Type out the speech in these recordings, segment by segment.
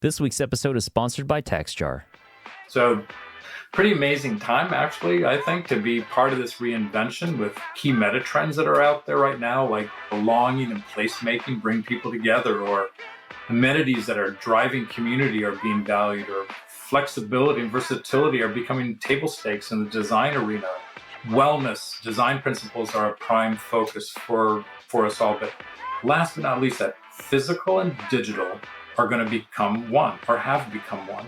This week's episode is sponsored by TaxJar. So pretty amazing time, actually, I think, to be part of this reinvention with key meta trends that are out there right now, like belonging and placemaking bring people together, or amenities that are driving community are being valued, or flexibility and versatility are becoming table stakes in the design arena. Wellness, design principles are a prime focus for us all. But last but not least, that physical and digital are going to become one, or have become one.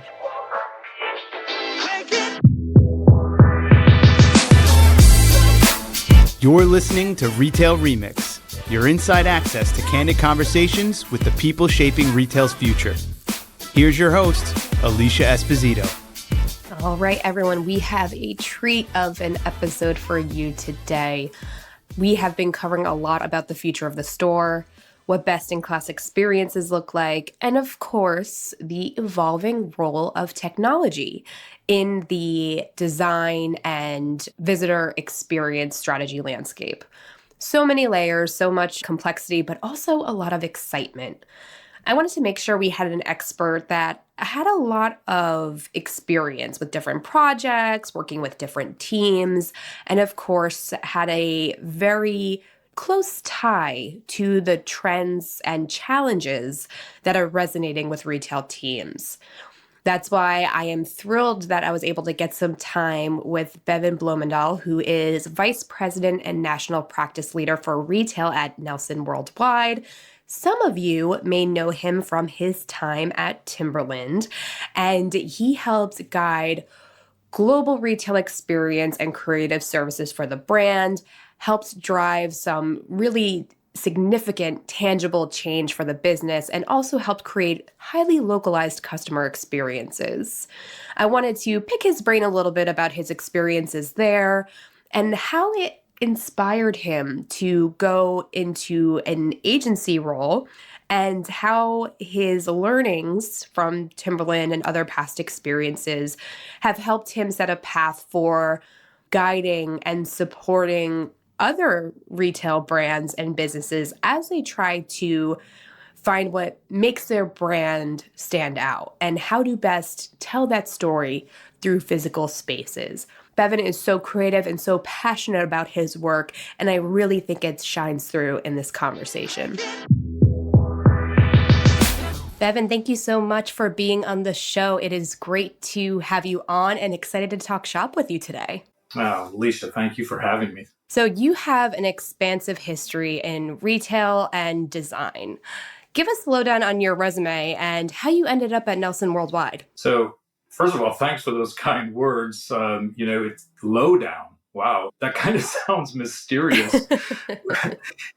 You're listening to Retail Remix, your inside access to candid conversations with the people shaping retail's future. Here's your host, Alicia Esposito. All right, everyone, we have a treat of an episode for you today. We have been covering a lot about the future of the store, what best-in-class experiences look like, and of course, the evolving role of technology in the design and visitor experience strategy landscape. So many layers, so much complexity, but also a lot of excitement. I wanted to make sure we had an expert that had a lot of experience with different projects, working with different teams, and of course, had a very close tie to the trends and challenges that are resonating with retail teams. That's why I am thrilled that I was able to get some time with Bevan Bloemendaal, who is Vice President and National Practice Leader for Retail at Nelson Worldwide. Some of you may know him from his time at Timberland, and he helps guide global retail experience and creative services for the brand, helps drive some really significant, tangible change for the business, and also helped create highly localized customer experiences. I wanted to pick his brain a little bit about his experiences there and how it inspired him to go into an agency role, and how his learnings from Timberland and other past experiences have helped him set a path for guiding and supporting other retail brands and businesses as they try to find what makes their brand stand out and how to best tell that story through physical spaces. Bevan is so creative and so passionate about his work, and I really think it shines through in this conversation. Bevan, thank you so much for being on the show. It is great to have you on and excited to talk shop with you today. Oh, Alicia, thank you for having me. So you have an expansive history in retail and design. Give us a lowdown on your resume and how you ended up at Nelson Worldwide. So, first of all, thanks for those kind words. It's lowdown. Wow, that kind of sounds mysterious.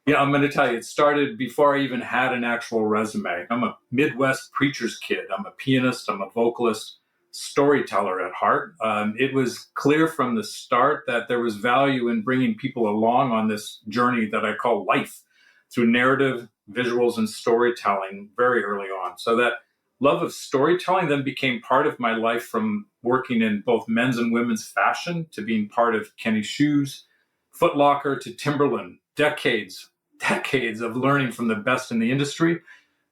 Yeah, I'm going to tell you, it started before I even had an actual resume. I'm a Midwest preacher's kid. I'm a pianist. I'm a vocalist, storyteller at heart. It was clear from the start that there was value in bringing people along on this journey that I call life through narrative, visuals, and storytelling very early on. So that love of storytelling then became part of my life, from working in both men's and women's fashion to being part of Kenny Shoes, Foot Locker to Timberland. Decades of learning from the best in the industry,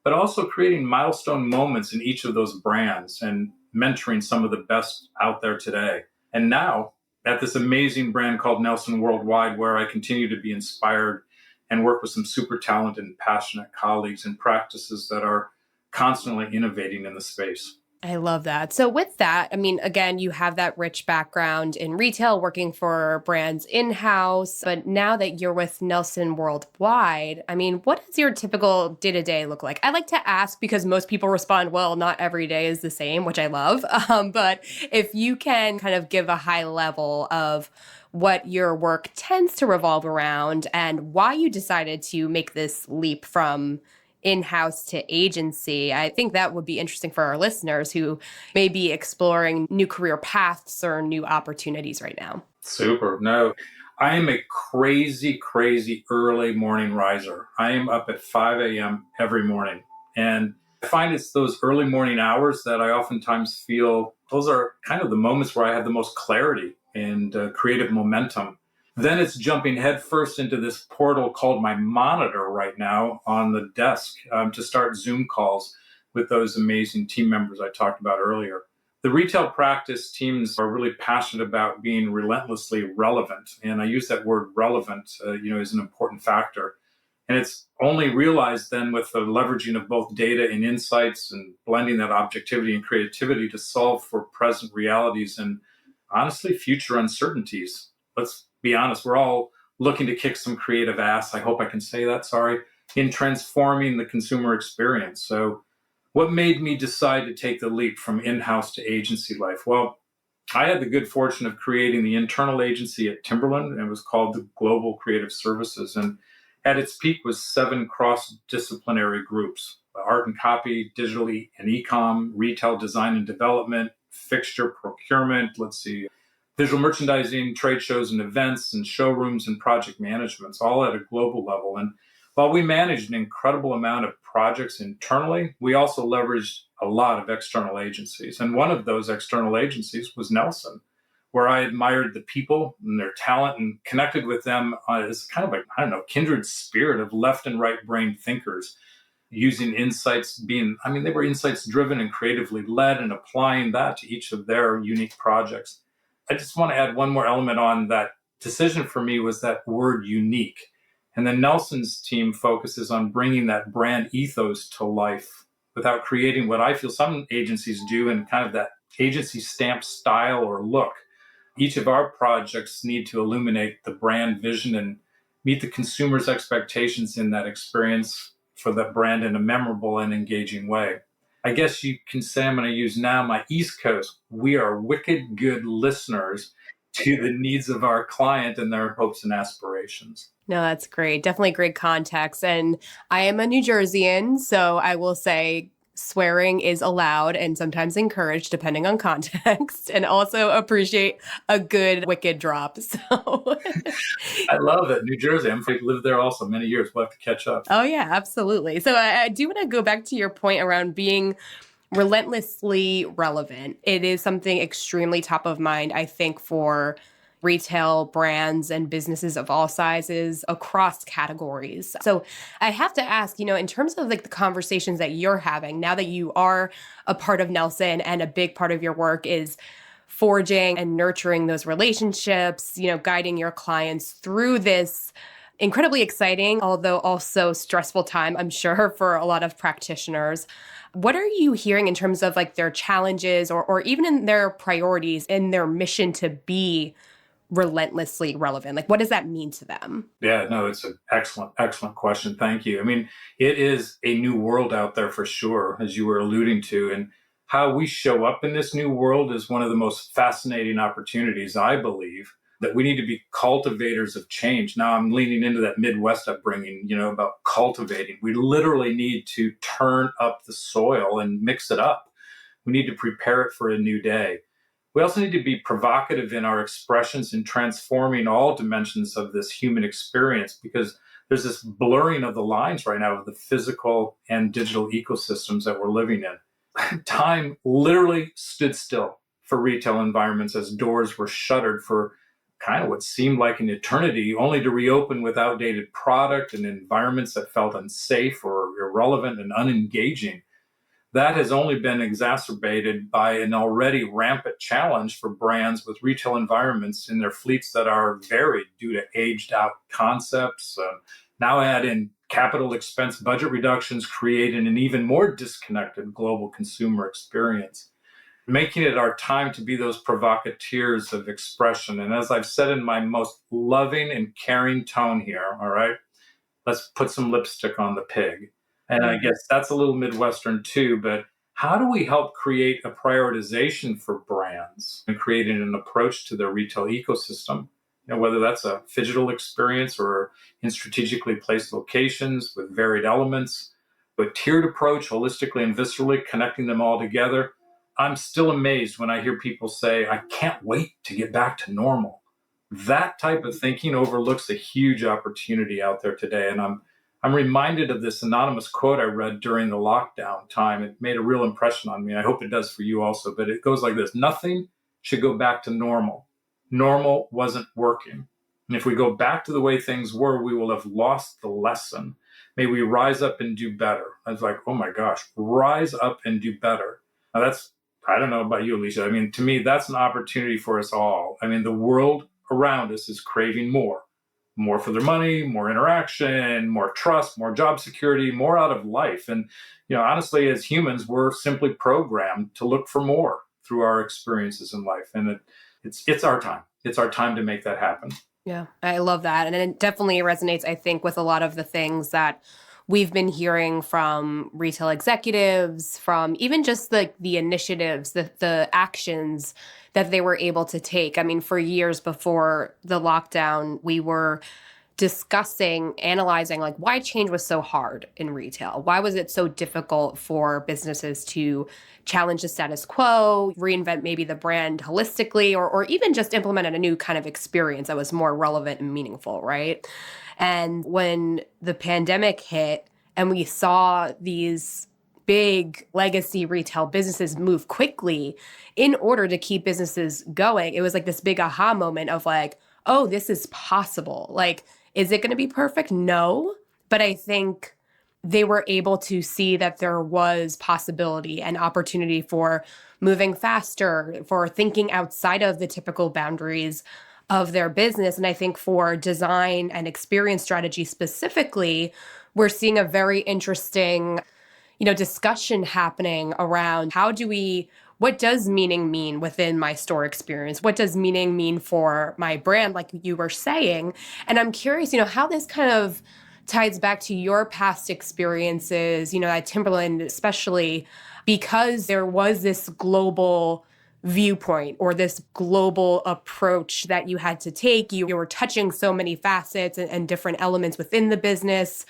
but also creating milestone moments in each of those brands and mentoring some of the best out there today. And now at this amazing brand called Nelson Worldwide, where I continue to be inspired and work with some super talented and passionate colleagues and practices that are constantly innovating in the space. I love that. So with that, I mean, again, you have that rich background in retail, working for brands in-house, but now that you're with Nelson Worldwide, I mean, what does your typical day-to-day look like? I like to ask because most people respond, well, not every day is the same, which I love. But if you can kind of give a high level of what your work tends to revolve around and why you decided to make this leap from in-house to agency, I think that would be interesting for our listeners who may be exploring new career paths or new opportunities right now. Super. No, I am a crazy early morning riser. I am up at 5 a.m. every morning. And I find it's those early morning hours that I oftentimes feel those are kind of the moments where I have the most clarity and creative momentum. Then it's jumping headfirst into this portal called my monitor right now on the desk to start Zoom calls with those amazing team members I talked about earlier. The retail practice teams are really passionate about being relentlessly relevant. And I use that word relevant, as an important factor. And it's only realized then with the leveraging of both data and insights and blending that objectivity and creativity to solve for present realities and honestly, future uncertainties. Let's be honest, we're all looking to kick some creative ass. I hope I can say that, sorry, in transforming the consumer experience. So what made me decide to take the leap from in-house to agency life? Well, I had the good fortune of creating the internal agency at Timberland, and it was called the Global Creative Services. And at its peak was 7 cross-disciplinary groups: art and copy, digital and e-com, retail design and development, fixture procurement, visual merchandising, trade shows and events, and showrooms and project managements, all at a global level. And while we managed an incredible amount of projects internally, we also leveraged a lot of external agencies. And one of those external agencies was Nelson, where I admired the people and their talent and connected with them as kind of a, kindred spirit of left and right brain thinkers, using insights they were insights driven and creatively led and applying that to each of their unique projects. I just want to add one more element on that decision for me was that word unique. And then Nelson's team focuses on bringing that brand ethos to life without creating what I feel some agencies do in kind of that agency stamp style or look. Each of our projects need to illuminate the brand vision and meet the consumer's expectations in that experience for that brand in a memorable and engaging way. I guess you can say I'm going to use now my East Coast. We are wicked good listeners to the needs of our client and their hopes and aspirations. No, that's great. Definitely great context. And I am a New Jerseyan, so I will say swearing is allowed and sometimes encouraged depending on context, and also appreciate a good wicked drop. So I love it. New Jersey. I've lived there also many years. We'll have to catch up. Oh, yeah, absolutely. So I do want to go back to your point around being relentlessly relevant. It is something extremely top of mind, I think, for retail brands and businesses of all sizes across categories. So I have to ask, in terms of the conversations that you're having now that you are a part of Nelson and a big part of your work is forging and nurturing those relationships, guiding your clients through this incredibly exciting, although also stressful time, I'm sure, for a lot of practitioners. What are you hearing in terms of their challenges or even in their priorities in their mission to be relentlessly relevant? What does that mean to them? Yeah, no, it's an excellent question. Thank you. It is a new world out there for sure, as you were alluding to. And how we show up in this new world is one of the most fascinating opportunities, I believe, that we need to be cultivators of change. Now I'm leaning into that Midwest upbringing, about cultivating. We literally need to turn up the soil and mix it up. We need to prepare it for a new day. We also need to be provocative in our expressions and transforming all dimensions of this human experience, because there's this blurring of the lines right now of the physical and digital ecosystems that we're living in. Time literally stood still for retail environments as doors were shuttered for kind of what seemed like an eternity, only to reopen with outdated product and environments that felt unsafe or irrelevant and unengaging. That has only been exacerbated by an already rampant challenge for brands with retail environments in their fleets that are varied due to aged out concepts. Now add in capital expense budget reductions, creating an even more disconnected global consumer experience, making it our time to be those provocateurs of expression. And as I've said in my most loving and caring tone here, all right, let's put some lipstick on the pig. And I guess that's a little Midwestern too, but how do we help create a prioritization for brands and creating an approach to their retail ecosystem? Whether that's a phygital experience or in strategically placed locations with varied elements, a tiered approach, holistically and viscerally connecting them all together. I'm still amazed when I hear people say, I can't wait to get back to normal. That type of thinking overlooks a huge opportunity out there today. And I'm reminded of this anonymous quote I read during the lockdown time. It made a real impression on me. I hope it does for you also, but it goes like this: nothing should go back to normal. Normal wasn't working. And if we go back to the way things were, we will have lost the lesson. May we rise up and do better. I was like, oh my gosh, rise up and do better. Now that's, I don't know about you, Alicia. I mean, to me, that's an opportunity for us all. I mean, the world around us is craving more for their money, more interaction, more trust, more job security, more out of life. And, honestly, as humans, we're simply programmed to look for more through our experiences in life. And it's our time. It's our time to make that happen. Yeah, I love that. And it definitely resonates, I think, with a lot of the things that we've been hearing from retail executives, from even just the initiatives, the actions that they were able to take. I mean, for years before the lockdown, we were discussing, analyzing why change was so hard in retail. Why was it so difficult for businesses to challenge the status quo, reinvent maybe the brand holistically, or even just implement a new kind of experience that was more relevant and meaningful, right? And when the pandemic hit and we saw these big legacy retail businesses move quickly in order to keep businesses going, it was this big aha moment of oh, this is possible. Is it going to be perfect? No. But I think they were able to see that there was possibility and opportunity for moving faster, for thinking outside of the typical boundaries of their business. And I think for design and experience strategy specifically, we're seeing a very interesting, discussion happening around what does meaning mean within my store experience? What does meaning mean for my brand, like you were saying? And I'm curious, how this kind of ties back to your past experiences, at Timberland especially, because there was this global viewpoint or this global approach that you had to take. You were touching so many facets and different elements within the business.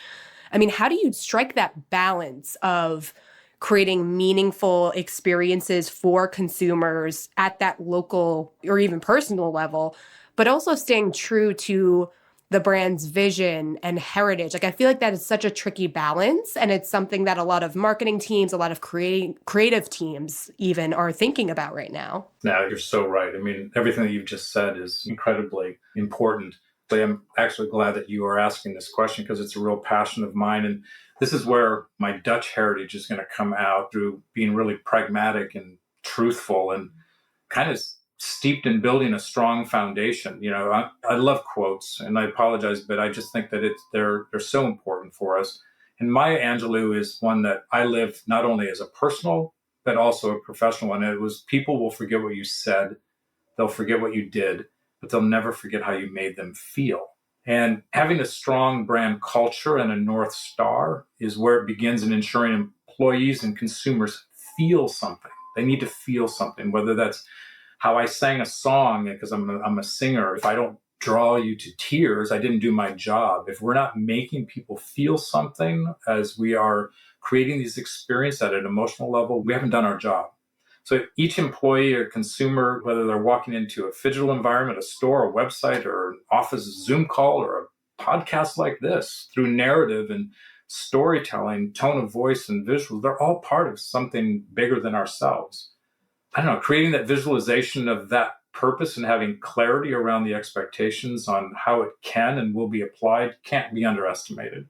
I mean, how do you strike that balance of creating meaningful experiences for consumers at that local or even personal level, but also staying true to the brand's vision and heritage? I feel like that is such a tricky balance. And it's something that a lot of marketing teams, a lot of creative teams even are thinking about right now. No, you're so right. I mean, everything that you've just said is incredibly important. I'm actually glad that you are asking this question because it's a real passion of mine. And this is where my Dutch heritage is going to come out through being really pragmatic and truthful and kind of steeped in building a strong foundation. I love quotes, and I apologize, but I just think that they're so important for us. And Maya Angelou is one that I live not only as a personal, but also a professional one. And it was, people will forget what you said, they'll forget what you did, but they'll never forget how you made them feel. And having a strong brand culture and a North Star is where it begins in ensuring employees and consumers feel something. They need to feel something, whether that's how I sang a song, because I'm a singer. If I don't draw you to tears, I didn't do my job. If we're not making people feel something as we are creating these experiences at an emotional level, we haven't done our job. So each employee or consumer, whether they're walking into a phygital environment, a store, a website, or an office Zoom call, or a podcast like this, through narrative and storytelling, tone of voice and visuals, they're all part of something bigger than ourselves. I don't know, creating that visualization of that purpose and having clarity around the expectations on how it can and will be applied can't be underestimated.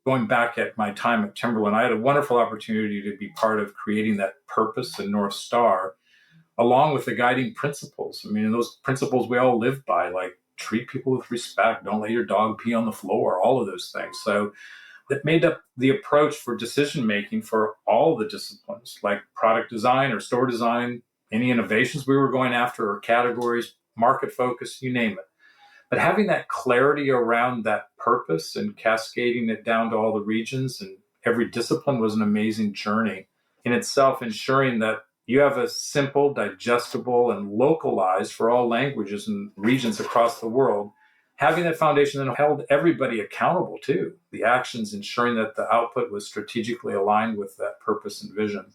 Going back at my time at Timberland, I had a wonderful opportunity to be part of creating that purpose and North Star, along with the guiding principles. I mean, those principles we all live by, like treat people with respect, don't let your dog pee on the floor, all of those things. So that made up the approach for decision-making for all the disciplines, like product design or store design, any innovations we were going after or categories, market focus, you name it. But having that clarity around that purpose and cascading it down to all the regions and every discipline was an amazing journey in itself, ensuring that you have a simple, digestible, and localized for all languages and regions across the world. Having that foundation then held everybody accountable too. The actions ensuring that the output was strategically aligned with that purpose and vision.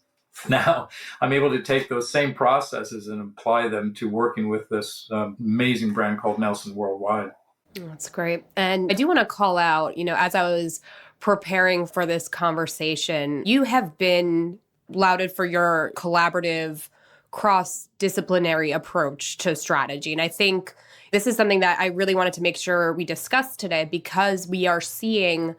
Now, I'm able to take those same processes and apply them to working with this amazing brand called Nelson Worldwide. That's great. And I do want to call out, as I was preparing for this conversation, you have been lauded for your collaborative, cross-disciplinary approach to strategy. And I think this is something that I really wanted to make sure we discuss today because we are seeing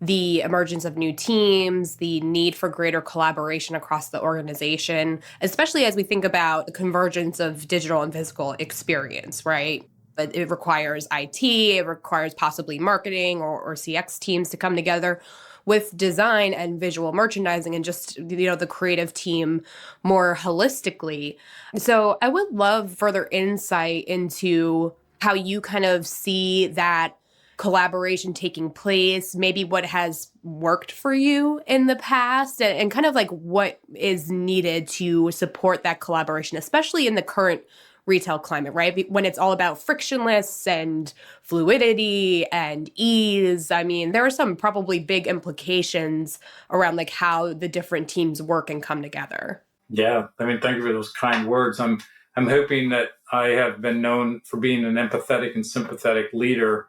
the emergence of new teams, the need for greater collaboration across the organization, especially as we think about the convergence of digital and physical experience, right? But it requires IT, it requires possibly marketing or CX teams to come together with design and visual merchandising and just, the creative team more holistically. So I would love further insight into how you kind of see that collaboration taking place, maybe what has worked for you in the past, and kind of like what is needed to support that collaboration, especially in the current retail climate, right? When it's all about frictionless and fluidity and ease. I mean, there are some probably big implications around like how the different teams work and come together. Yeah, I mean, thank you for those kind words. I'm hoping that I have been known for being an empathetic and sympathetic leader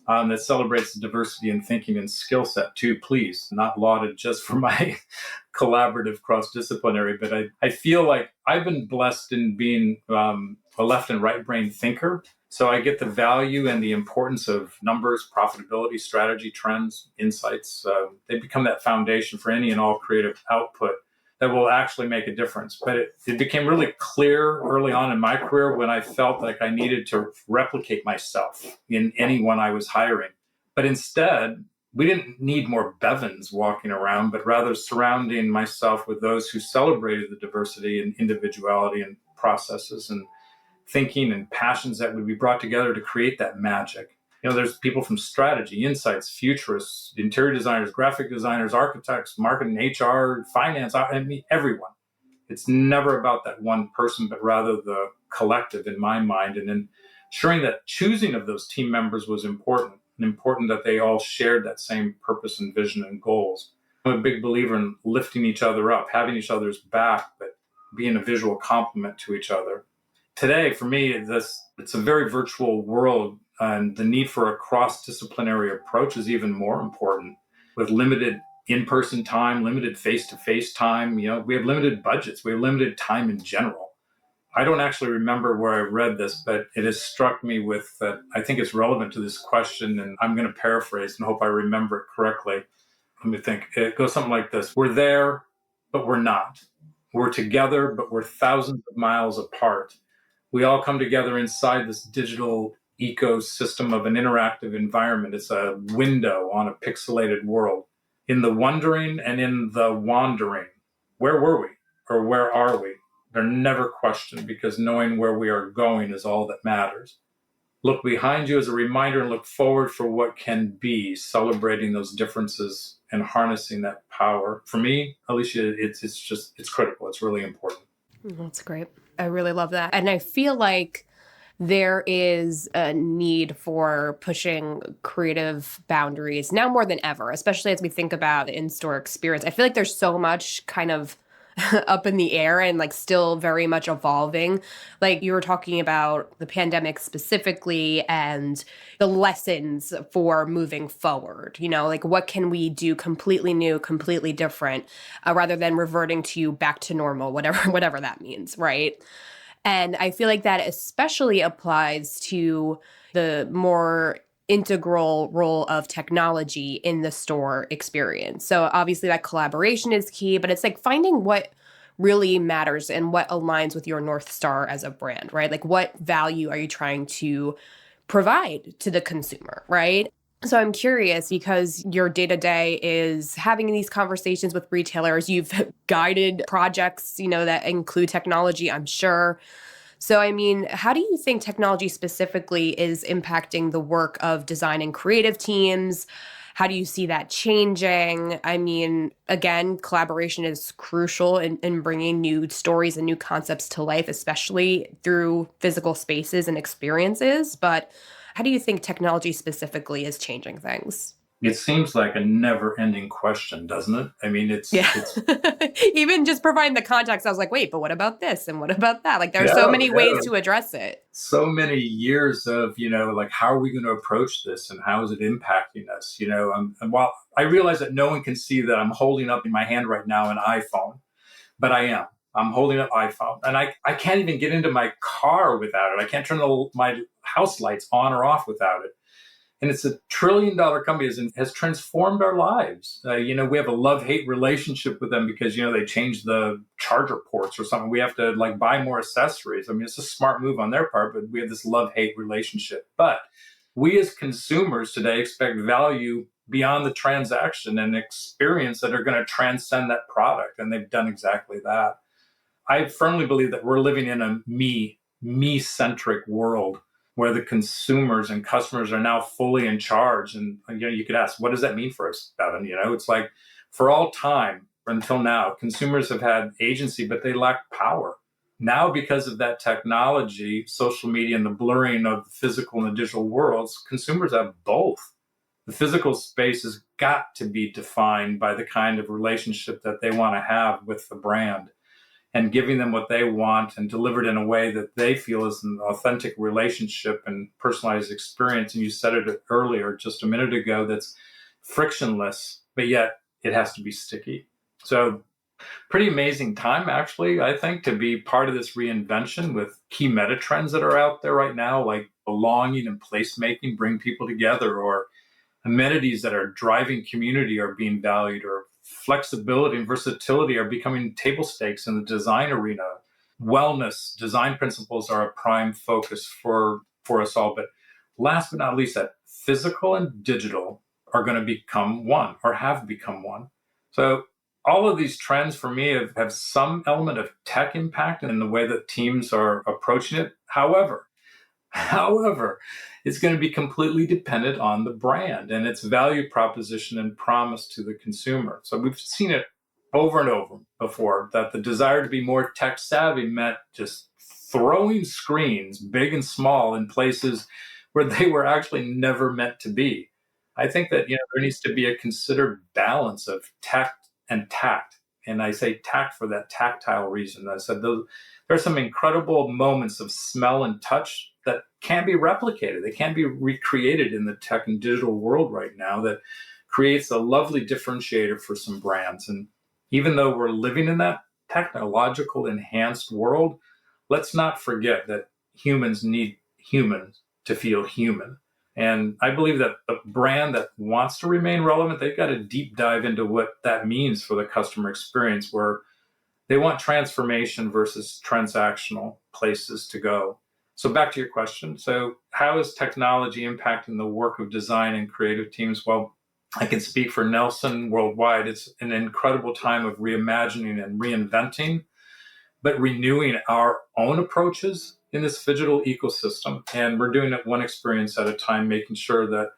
that celebrates the diversity in thinking and skill set too, please, not lauded just for my collaborative cross-disciplinary, but I feel like I've been blessed in being a left and right brain thinker. So I get the value and the importance of numbers, profitability, strategy, trends, insights. They become that foundation for any and all creative output that will actually make a difference. But it became really clear early on in my career when I felt like I needed to replicate myself in anyone I was hiring. But instead, we didn't need more Bevans walking around, but rather surrounding myself with those who celebrated the diversity and individuality and processes and thinking and passions that would be brought together to create that magic. There's people from strategy, insights, futurists, interior designers, graphic designers, architects, marketing, HR, finance, I mean, everyone. It's never about that one person, but rather the collective in my mind. And ensuring that choosing of those team members was important, and important that they all shared that same purpose and vision and goals. I'm a big believer in lifting each other up, having each other's back, but being a visual complement to each other. Today, for me, it's a very virtual world, and the need for a cross-disciplinary approach is even more important. With limited in-person time, limited face-to-face time, we have limited budgets, we have limited time in general. I don't actually remember where I read this, but it has struck me with that. I think it's relevant to this question, and I'm going to paraphrase and hope I remember it correctly. Let me think. It goes something like this. We're there, but we're not. We're together, but we're thousands of miles apart. We all come together inside this digital ecosystem of an interactive environment. It's a window on a pixelated world. In the wondering and in the wandering, where were we or where are we? They're never questioned, because knowing where we are going is all that matters. Look behind you as a reminder and look forward for what can be, celebrating those differences and harnessing that power. For me, Alicia, it's critical. It's really important. That's great. I really love that. And I feel like there is a need for pushing creative boundaries now more than ever, especially as we think about the in-store experience. I feel like there's so much kind of up in the air and like still very much evolving. Like you were talking about the pandemic specifically and the lessons for moving forward, like what can we do completely new, completely different, rather than reverting to back to normal, whatever that means, right? And I feel like that especially applies to the more integral role of technology in the store experience. So obviously that collaboration is key, but it's like finding what really matters and what aligns with your North Star as a brand, right? Like what value are you trying to provide to the consumer, right? So I'm curious, because your day-to-day is having these conversations with retailers. You've guided projects, that include technology, I'm sure. So, I mean, how do you think technology specifically is impacting the work of design and creative teams? How do you see that changing? I mean, again, collaboration is crucial in bringing new stories and new concepts to life, especially through physical spaces and experiences. But how do you think technology specifically is changing things? It seems like a never-ending question, doesn't it? I mean, it's Even just providing the context, I was like, wait, but what about this? And what about that? Like, there are so many ways to address it. So many years of, like, how are we going to approach this and how is it impacting us? And while I realize that no one can see that I'm holding up in my hand right now an iPhone, but I am. I'm holding up iPhone, and I can't even get into my car without it. I can't turn my house lights on or off without it. And it's $1 trillion company and has transformed our lives. We have a love-hate relationship with them because, they changed the charger ports or something. We have to buy more accessories. I mean, it's a smart move on their part, but we have this love-hate relationship. But we as consumers today expect value beyond the transaction and experience that are going to transcend that product. And they've done exactly that. I firmly believe that we're living in a me-centric world where the consumers and customers are now fully in charge. And, you could ask, what does that mean for us, Bevan? It's like for all time until now, consumers have had agency, but they lack power. Now, because of that technology, social media, and the blurring of the physical and the digital worlds, consumers have both. The physical space has got to be defined by the kind of relationship that they want to have with the brand, and giving them what they want and delivered in a way that they feel is an authentic relationship and personalized experience. And you said it earlier, just a minute ago, that's frictionless, but yet it has to be sticky. So pretty amazing time, actually, I think, to be part of this reinvention with key meta trends that are out there right now, like belonging and placemaking bring people together, or amenities that are driving community are being valued, or flexibility and versatility are becoming table stakes in the design arena. Wellness, design principles are a prime focus for us all. But last but not least, that physical and digital are going to become one, or have become one. So all of these trends for me have some element of tech impact in the way that teams are approaching it. However, it's going to be completely dependent on the brand and its value proposition and promise to the consumer. So we've seen it over and over before, that the desire to be more tech savvy meant just throwing screens, big and small, in places where they were actually never meant to be. I think that there needs to be a considered balance of tech and tact. And I say tact for that tactile reason. I said there are some incredible moments of smell and touch that can't be replicated. They can't be recreated in the tech and digital world right now, that creates a lovely differentiator for some brands. And even though we're living in that technological enhanced world, let's not forget that humans need humans to feel human. And I believe that a brand that wants to remain relevant, they've got to deep dive into what that means for the customer experience, where they want transformation versus transactional places to go. So back to your question. So how is technology impacting the work of design and creative teams? Well, I can speak for Nelson worldwide. It's an incredible time of reimagining and reinventing, but renewing our own approaches in this digital ecosystem. And we're doing it one experience at a time, making sure that,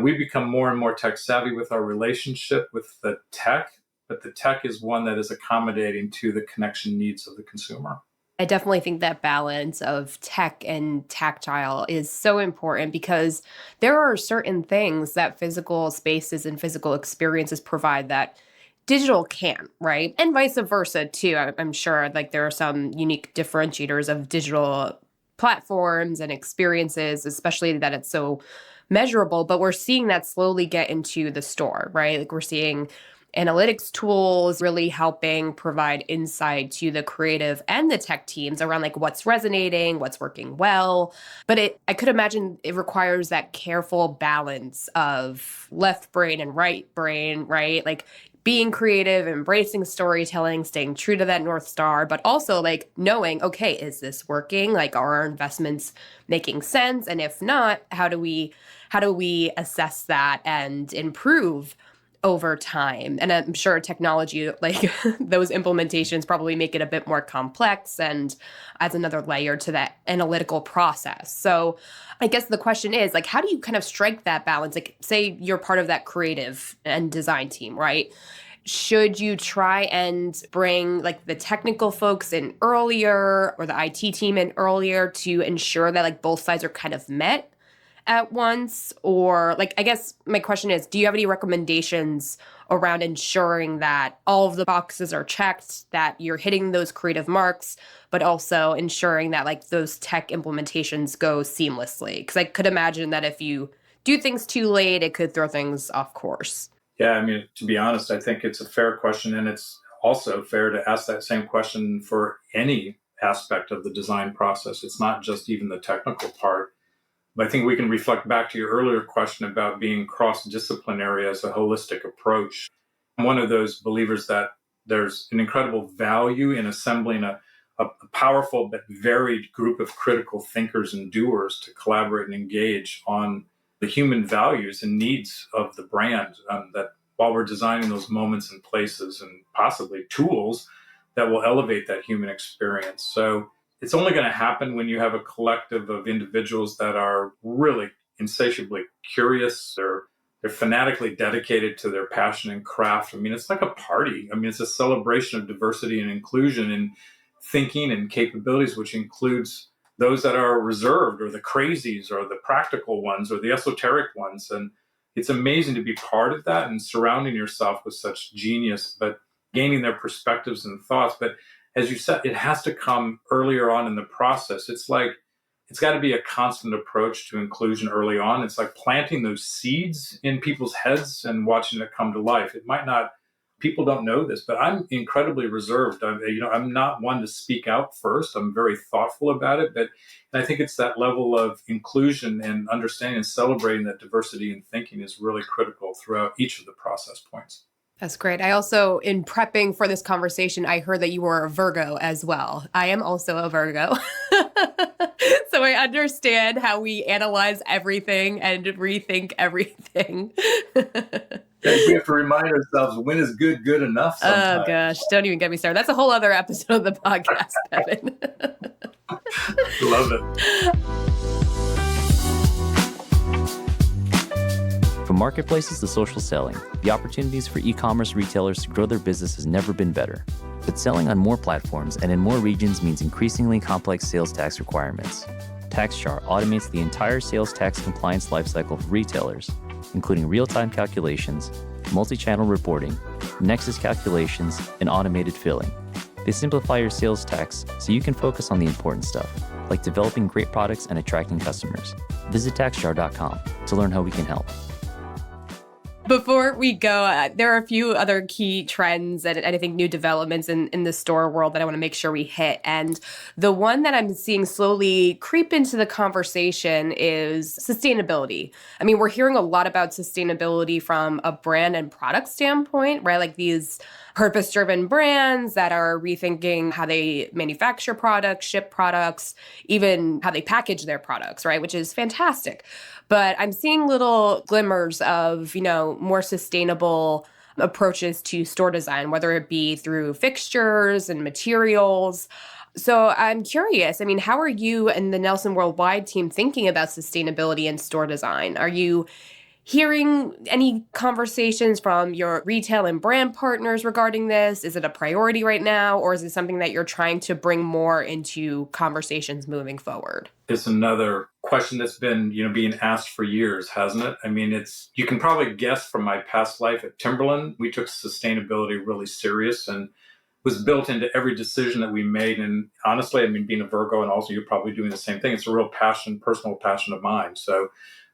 we become more and more tech savvy with our relationship with the tech, but the tech is one that is accommodating to the connection needs of the consumer. I definitely think that balance of tech and tactile is so important, because there are certain things that physical spaces and physical experiences provide that digital can't, right? And vice versa too. I'm sure there are some unique differentiators of digital platforms and experiences, especially that it's so measurable, but we're seeing that slowly get into the store, right? We're seeing analytics tools really helping provide insight to the creative and the tech teams around what's resonating, what's working well. But I could imagine it requires that careful balance of left brain and right brain, right? Being creative, embracing storytelling, staying true to that North Star, but also knowing, okay, is this working? Are our investments making sense? And if not, how do we assess that and improve over time? And I'm sure technology, those implementations probably make it a bit more complex and adds another layer to that analytical process. So I guess the question is, how do you kind of strike that balance? Say you're part of that creative and design team, right? Should you try and bring the technical folks in earlier, or the IT team in earlier, to ensure that both sides are kind of met at once? Or I guess my question is, do you have any recommendations around ensuring that all of the boxes are checked, that you're hitting those creative marks, but also ensuring that those tech implementations go seamlessly? Because I could imagine that if you do things too late, it could throw things off course. Yeah, I mean, to be honest, I think it's a fair question. And it's also fair to ask that same question for any aspect of the design process. It's not just even the technical part. I think we can reflect back to your earlier question about being cross-disciplinary as a holistic approach. I'm one of those believers that there's an incredible value in assembling a powerful but varied group of critical thinkers and doers to collaborate and engage on the human values and needs of the brand, that while we're designing those moments and places and possibly tools that will elevate that human experience. So it's only going to happen when you have a collective of individuals that are really insatiably curious. They're fanatically dedicated to their passion and craft. I mean, it's like a party. I mean, it's a celebration of diversity and inclusion in thinking and capabilities, which includes those that are reserved or the crazies or the practical ones or the esoteric ones. And it's amazing to be part of that and surrounding yourself with such genius, but gaining their perspectives and thoughts. But as you said, it has to come earlier on in the process. It's got to be a constant approach to inclusion early on. It's like planting those seeds in people's heads and watching it come to life. It might not, people don't know this, but I'm incredibly reserved. I'm not one to speak out first. I'm very thoughtful about it, but I think it's that level of inclusion and understanding and celebrating that diversity in thinking is really critical throughout each of the process points. That's great. I also, in prepping for this conversation, I heard that you were a Virgo as well. I am also a Virgo. So I understand how we analyze everything and rethink everything. We have to remind ourselves, when is good enough sometimes? Oh, gosh. Don't even get me started. That's a whole other episode of the podcast, Bevan. Love it. From marketplaces to social selling, the opportunities for e-commerce retailers to grow their business has never been better. But selling on more platforms and in more regions means increasingly complex sales tax requirements. TaxJar automates the entire sales tax compliance lifecycle for retailers, including real-time calculations, multi-channel reporting, nexus calculations, and automated filling. They simplify your sales tax so you can focus on the important stuff, like developing great products and attracting customers. Visit taxjar.com to learn how we can help. Before we go, there are a few other key trends and I think new developments in the store world that I want to make sure we hit. And the one that I'm seeing slowly creep into the conversation is sustainability. I mean, we're hearing a lot about sustainability from a brand and product standpoint, right? Like these purpose-driven brands that are rethinking how they manufacture products, ship products, even how they package their products, right? Which is fantastic. But I'm seeing little glimmers of, more sustainable approaches to store design, whether it be through fixtures and materials. So I'm curious, I mean, how are you and the Nelson Worldwide team thinking about sustainability in store design? Are you hearing any conversations from your retail and brand partners regarding this? Is it a priority right now, or is it something that you're trying to bring more into conversations moving forward? It's another question that's been, being asked for years, hasn't it? I mean, you can probably guess from my past life at Timberland, we took sustainability really serious and was built into every decision that we made. And honestly, I mean, being a Virgo, and also you're probably doing the same thing, it's a real passion, personal passion of mine. So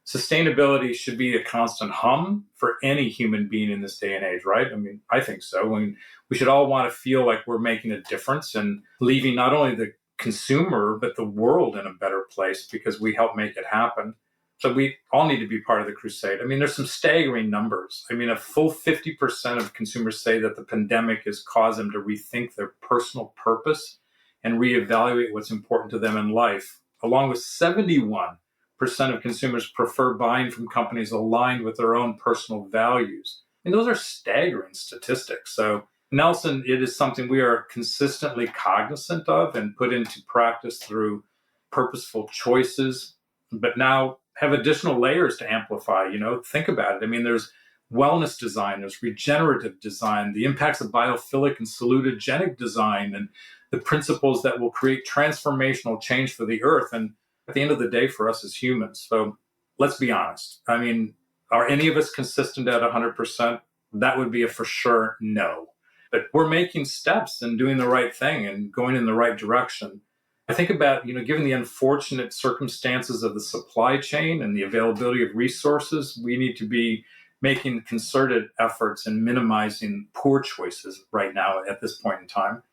sustainability should be a constant hum for any human being in this day and age, right? I mean, I think so. I mean, we should all want to feel like we're making a difference and leaving not only the consumer, but the world in a better place because we help make it happen. So we all need to be part of the crusade. I mean, there's some staggering numbers. I mean, a full 50% of consumers say that the pandemic has caused them to rethink their personal purpose and reevaluate what's important to them in life, along with 71% of consumers prefer buying from companies aligned with their own personal values. And those are staggering statistics. So Nelson, it is something we are consistently cognizant of and put into practice through purposeful choices, but now have additional layers to amplify. Think about it. I mean, there's wellness design, there's regenerative design, the impacts of biophilic and salutogenic design, and the principles that will create transformational change for the earth. And at the end of the day, for us as humans. So let's be honest. I mean, are any of us consistent at 100%? That would be a for sure no. But we're making steps and doing the right thing and going in the right direction. I think about, given the unfortunate circumstances of the supply chain and the availability of resources, we need to be making concerted efforts and minimizing poor choices right now at this point in time.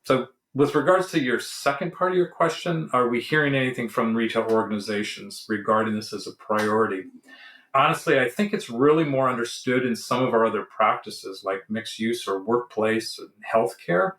So With regards to your second part of your question, are we hearing anything from retail organizations regarding this as a priority? Honestly, I think it's really more understood in some of our other practices like mixed use or workplace and healthcare,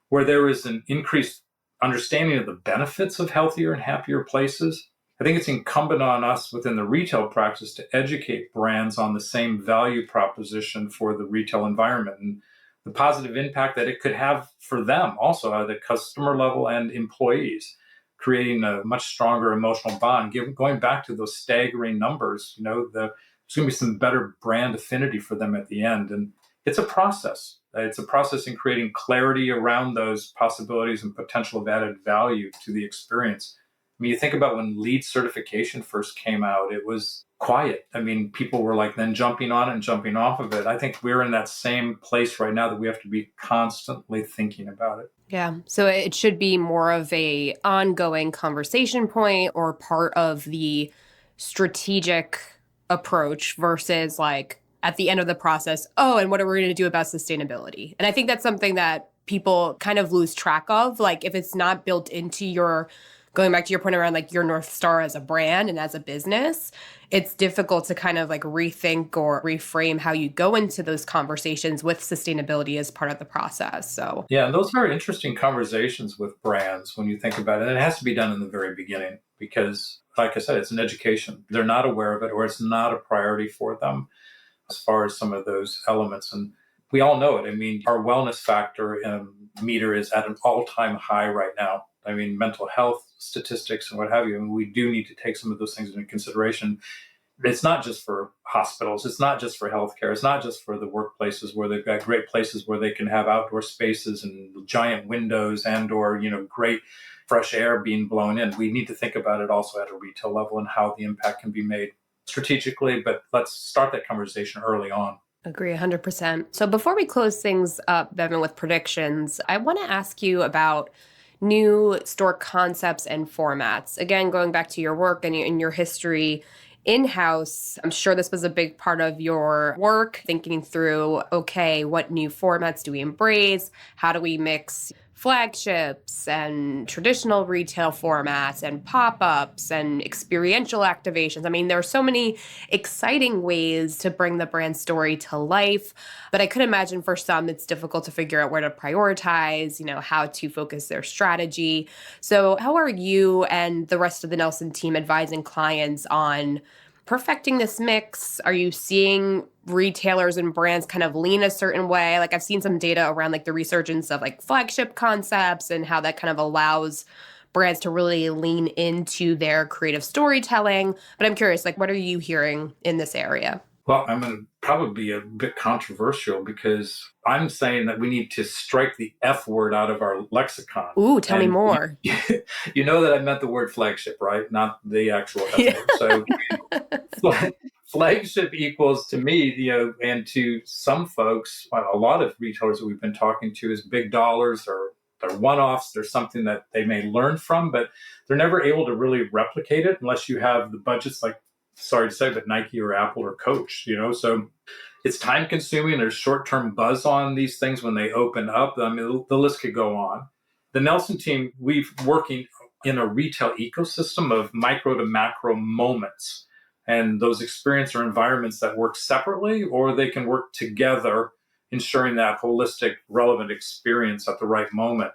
where there is an increased understanding of the benefits of healthier and happier places. I think it's incumbent on us within the retail practice to educate brands on the same value proposition for the retail environment and the positive impact that it could have for them also at the customer level and employees, creating a much stronger emotional bond. Going back to those staggering numbers, there's going to be some better brand affinity for them at the end. And it's a process. It's a process in creating clarity around those possibilities and potential of added value to the experience. I mean, you think about when LEED certification first came out, it was quiet. I mean, people were like then jumping on it and jumping off of it. I think we're in that same place right now that we have to be constantly thinking about it. Yeah. So it should be more of a ongoing conversation point or part of the strategic approach versus like at the end of the process, oh, and what are we going to do about sustainability? And I think that's something that people kind of lose track of. Like if it's not built into your, going back to your point around like your North Star as a brand and as a business, it's difficult to kind of like rethink or reframe how you go into those conversations with sustainability as part of the process. So yeah, and those are interesting conversations with brands when you think about it. And it has to be done in the very beginning because, like I said, it's an education. They're not aware of it or it's not a priority for them as far as some of those elements. And we all know it. I mean, our wellness factor meter is at an all-time high right now. I mean, mental health statistics and what have you. I mean, we do need to take some of those things into consideration. It's not just for hospitals. It's not just for healthcare. It's not just for the workplaces where they've got great places where they can have outdoor spaces and giant windows and or, great fresh air being blown in. We need to think about it also at a retail level and how the impact can be made strategically. But let's start that conversation early on. Agree 100%. So before we close things up, Bevan, with predictions, I want to ask you about new store concepts and formats. Again, going back to your work and your history in-house, I'm sure this was a big part of your work, thinking through, okay, what new formats do we embrace? How do we mix flagships and traditional retail formats and pop-ups and experiential activations? I mean, there are so many exciting ways to bring the brand story to life, but I could imagine for some it's difficult to figure out where to prioritize, how to focus their strategy. So how are you and the rest of the Nelson team advising clients on perfecting this mix? Are you seeing retailers and brands kind of lean a certain way? Like I've seen some data around like the resurgence of like flagship concepts and how that kind of allows brands to really lean into their creative storytelling. But I'm curious, like, what are you hearing in this area? Well, I'm going to probably be a bit controversial because I'm saying that we need to strike the F word out of our lexicon. Ooh, tell me more. You know that I meant the word flagship, right? Not the actual F word. So flagship equals to me, and to some folks, a lot of retailers that we've been talking to is big dollars or they're one-offs. There's something that they may learn from, but they're never able to really replicate it unless you have the budgets like, sorry to say, but Nike or Apple or Coach, so it's time consuming. There's short-term buzz on these things when they open up. I mean, the list could go on. The Nelson team, we're working in a retail ecosystem of micro to macro moments. And those experience or environments that work separately, or they can work together, ensuring that holistic, relevant experience at the right moment.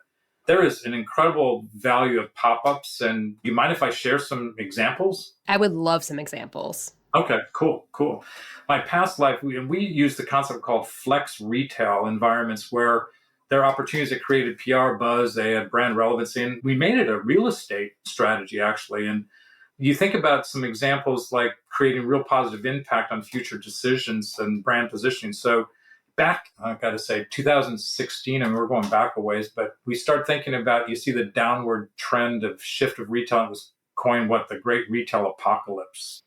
There is an incredible value of pop-ups. And do you mind if I share some examples? I would love some examples. Okay, cool. My past life, we used the concept called flex retail environments where there are opportunities that created PR buzz, they had brand relevancy, and we made it a real estate strategy, actually. And you think about some examples like creating real positive impact on future decisions and brand positioning. So back, I've got to say, 2016, and we're going back a ways, but we start thinking about, you see the downward trend of shift of retail. It was coined the great retail apocalypse,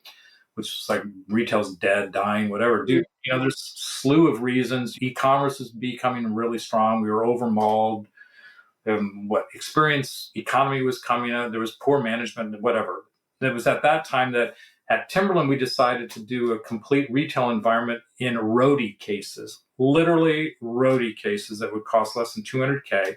which is like retail's dead, dying, whatever. Dude, there's a slew of reasons. E-commerce is becoming really strong. We were over-malled. Experience economy was coming out. There was poor management, whatever. It was at that time that at Timberland, we decided to do a complete retail environment in roadie cases, literally roadie cases that would cost less than $200K.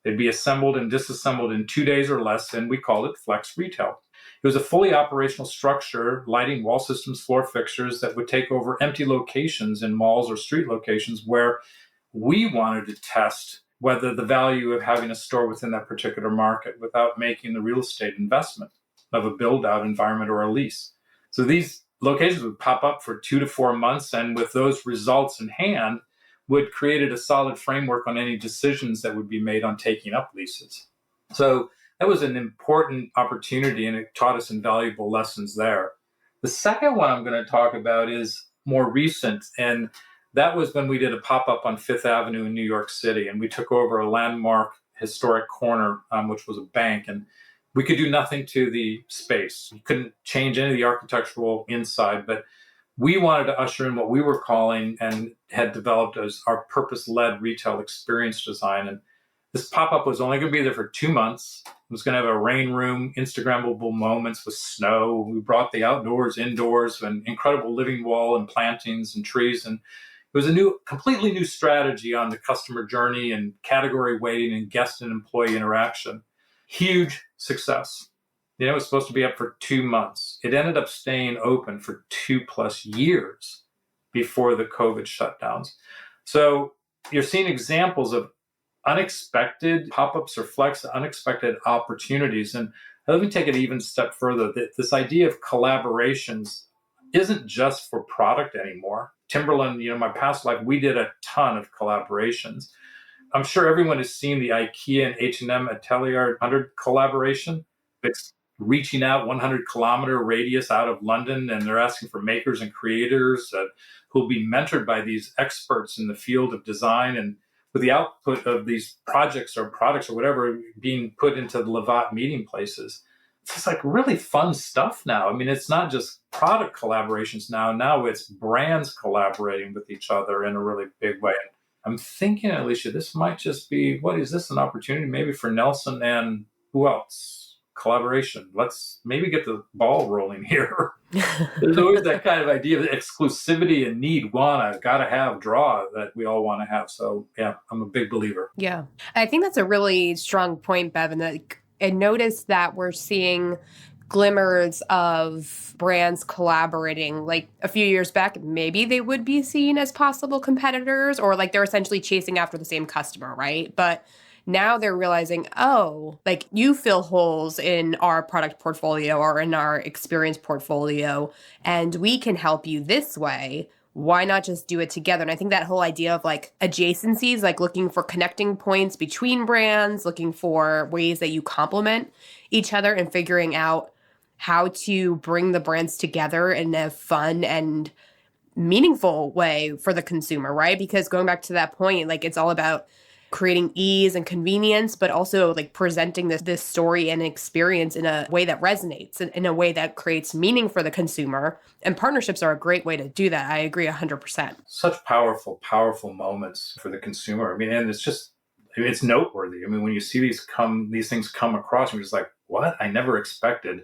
They'd be assembled and disassembled in 2 days or less, and we called it flex retail. It was a fully operational structure, lighting, wall systems, floor fixtures that would take over empty locations in malls or street locations where we wanted to test whether the value of having a store within that particular market without making the real estate investment of a build-out environment or a lease. So these locations would pop up for 2 to 4 months, and with those results in hand, would create a solid framework on any decisions that would be made on taking up leases. So that was an important opportunity, and it taught us invaluable lessons there. The second one I'm going to talk about is more recent, and that was when we did a pop-up on Fifth Avenue in New York City, and we took over a landmark historic corner, which was a bank, and we could do nothing to the space. You couldn't change any of the architectural inside, but we wanted to usher in what we were calling and had developed as our purpose-led retail experience design. And this pop-up was only going to be there for 2 months. It was going to have a rain room, Instagrammable moments with snow. We brought the outdoors, indoors, an incredible living wall and plantings and trees. And it was a completely new strategy on the customer journey and category weighting and guest and employee interaction. Huge success. It was supposed to be up for 2 months. It ended up staying open for 2+ years before the COVID shutdowns. So you're seeing examples of unexpected pop-ups or flex, unexpected opportunities. And let me take it even a step further. This idea of collaborations isn't just for product anymore. Timberland, my past life, we did a ton of collaborations. I'm sure everyone has seen the IKEA and H&M Atelier 100 collaboration. It's reaching out 100-kilometer radius out of London, and they're asking for makers and creators who'll be mentored by these experts in the field of design, and with the output of these projects or products or whatever being put into the Levat meeting places. It's just like really fun stuff now. I mean, it's not just product collaborations now. Now it's brands collaborating with each other in a really big way. I'm thinking, Alicia, this might just be, an opportunity maybe for Nelson and who else? Collaboration. Let's maybe get the ball rolling here. There's always that kind of idea of exclusivity and need, gotta have, draw that we all want to have. So yeah, I'm a big believer. Yeah. I think that's a really strong point, Bevan. I noticed that we're seeing glimmers of brands collaborating. Like a few years back, maybe they would be seen as possible competitors, or like they're essentially chasing after the same customer, right? But now they're realizing, like you fill holes in our product portfolio or in our experience portfolio, and we can help you this way. Why not just do it together? And I think that whole idea of like adjacencies, like looking for connecting points between brands, looking for ways that you complement each other and figuring out how to bring the brands together in a fun and meaningful way for the consumer, right? Because going back to that point, like it's all about creating ease and convenience, but also like presenting this story and experience in a way that resonates, in a way that creates meaning for the consumer. And partnerships are a great way to do that. I agree 100%. Such powerful, powerful moments for the consumer. I mean, and it's noteworthy. I mean, when you see these things come across, you're just like, what? I never expected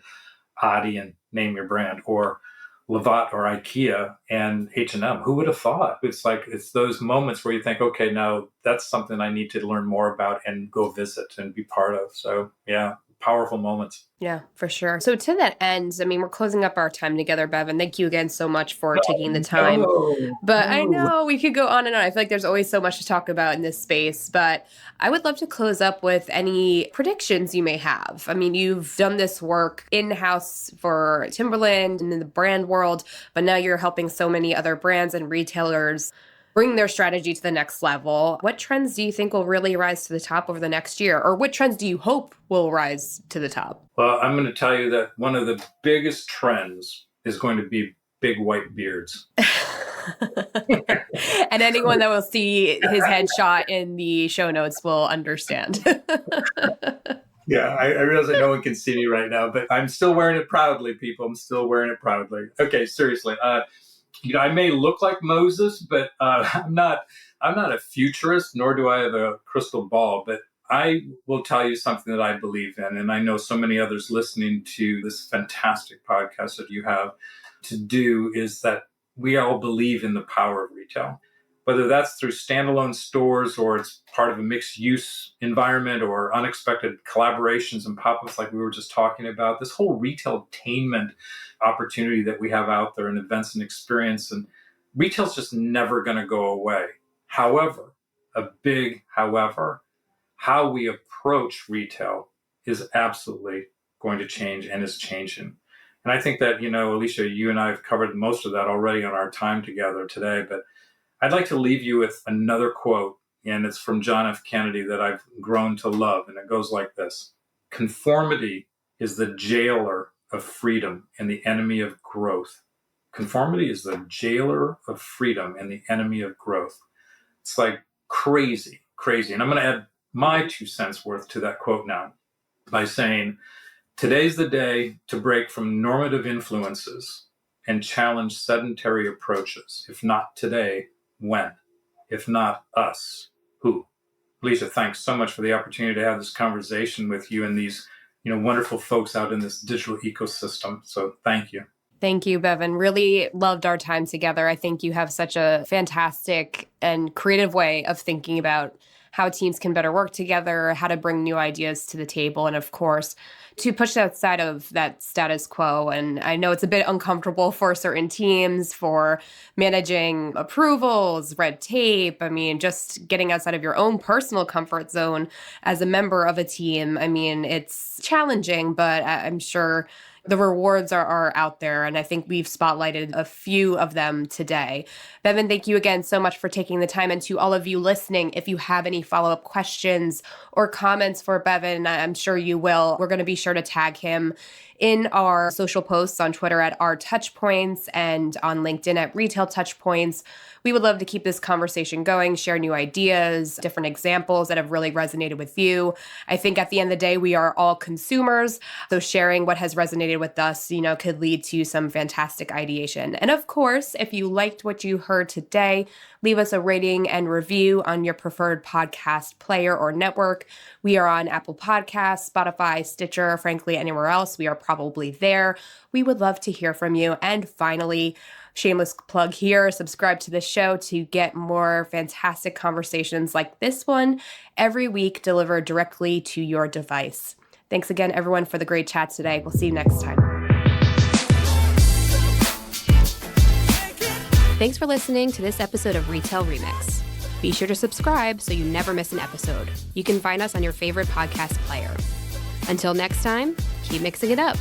Adi and Name Your Brand, or Levat or IKEA and H&M. Who would have thought? It's those moments where you think, okay, now that's something I need to learn more about and go visit and be part of. So yeah, powerful moments. Yeah, for sure. So to that end, I mean, we're closing up our time together, Bevan. Thank you again so much for taking the time. I know we could go on and on. I feel like there's always so much to talk about in this space, but I would love to close up with any predictions you may have. I mean, you've done this work in-house for Timberland and in the brand world, but now you're helping so many other brands and retailers bring their strategy to the next level. What trends do you think will really rise to the top over the next year? Or what trends do you hope will rise to the top? Well, I'm going to tell you that one of the biggest trends is going to be big white beards. And anyone that will see his headshot in the show notes will understand. Yeah, I realize that no one can see me right now, but I'm still wearing it proudly, people. I'm still wearing it proudly. Okay, seriously. I may look like Moses, but I'm not a futurist, nor do I have a crystal ball. But I will tell you something that I believe in, and I know so many others listening to this fantastic podcast that you have to do, is that we all believe in the power of retail. whether that's through standalone stores or it's part of a mixed use environment or unexpected collaborations and pop-ups like we were just talking about. This whole retailtainment opportunity that we have out there in events and experience, and retail's just never going to go away. However, a big however, how we approach retail is absolutely going to change and is changing. And I think that, Alicia, you and I have covered most of that already on our time together today, but I'd like to leave you with another quote, and it's from John F. Kennedy that I've grown to love, and it goes like this: "Conformity is the jailer of freedom and the enemy of growth." Conformity is the jailer of freedom and the enemy of growth. It's like crazy. And I'm going to add my 2 cents worth to that quote now by saying, today's the day to break from normative influences and challenge sedentary approaches. If not today, when? If not us, who? Alicia, thanks so much for the opportunity to have this conversation with you and these, wonderful folks out in this digital ecosystem. So thank you. Thank you, Bevan. Really loved our time together. I think you have such a fantastic and creative way of thinking about how teams can better work together, how to bring new ideas to the table, and of course, to push outside of that status quo. And I know it's a bit uncomfortable for certain teams for managing approvals, red tape. I mean, just getting outside of your own personal comfort zone as a member of a team. I mean, it's challenging, but I'm sure the rewards are out there, and I think we've spotlighted a few of them today. Bevan, thank you again so much for taking the time. And to all of you listening, if you have any follow-up questions or comments for Bevan, I'm sure you will. We're going to be sure to tag him in our social posts on Twitter at our Touchpoints and on LinkedIn at Retail Touchpoints. We would love to keep this conversation going, share new ideas, different examples that have really resonated with you. I think at the end of the day, we are all consumers. So sharing what has resonated with us, could lead to some fantastic ideation. And of course, if you liked what you heard today, leave us a rating and review on your preferred podcast player or network. We are on Apple Podcasts, Spotify, Stitcher, frankly, anywhere else. We are probably there. We would love to hear from you. And finally, shameless plug here, subscribe to the show to get more fantastic conversations like this one every week delivered directly to your device. Thanks again, everyone, for the great chat today. We'll see you next time. Thanks for listening to this episode of Retail Remix. Be sure to subscribe so you never miss an episode. You can find us on your favorite podcast player. Until next time, keep mixing it up.